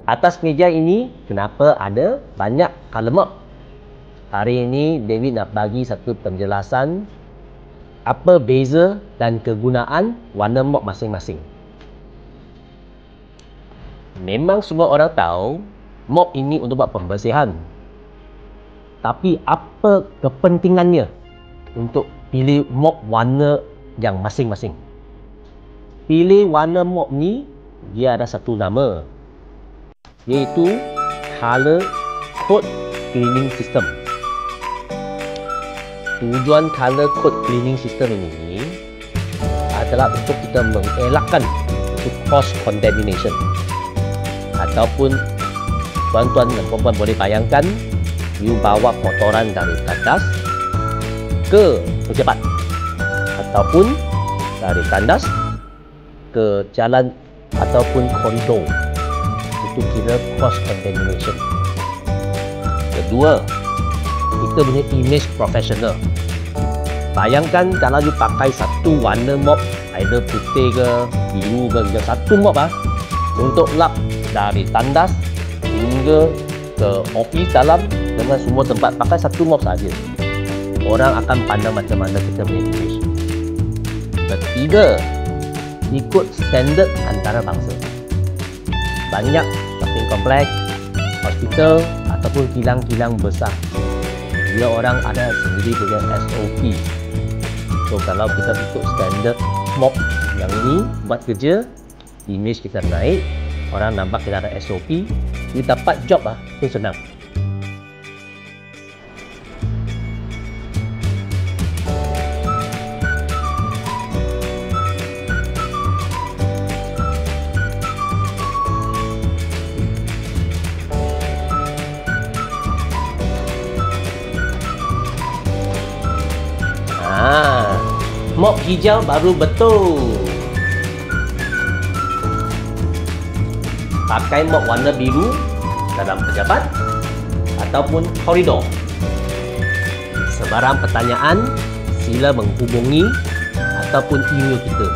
Atas meja ini, kenapa ada banyak color mop? Hari ini, David nak bagi satu penjelasan apa beza dan kegunaan warna mop masing-masing. Memang semua orang tahu, mop ini untuk buat pembersihan. Tapi apa kepentingannya untuk pilih mop warna yang masing-masing? Pilih warna mop ni, dia ada satu nama, iaitu Color Code Cleaning System. Tujuan Color Code Cleaning System ini adalah untuk kita mengelakkan cross contamination. Ataupun tuan-tuan dan puan-puan boleh bayangkan, you bawa kotoran dari tandas ke pejabat, ataupun dari tandas ke jalan ataupun koridor. Itu kira cross contamination. Kedua, kita punya image professional. Bayangkan kalau you pakai satu warna mop, either putih ke biru ke, satu mop untuk lap dari tandas hingga ke office dalam dengan semua tempat, pakai satu mop saja, orang akan pandang macam mana kita punya image. Ketiga, ikut standard antara bangsa. Banyak shopping kompleks, hospital ataupun kilang-kilang besar, dia orang ada sendiri punya SOP. So kalau kita ikut standard mop yang ini buat kerja, image kita naik, orang nampak kita ada SOP, kita dapat job itu senang. Mop hijau baru betul. Pakai mop warna biru dalam pejabat ataupun koridor. Sebarang pertanyaan, sila menghubungi ataupun email kita.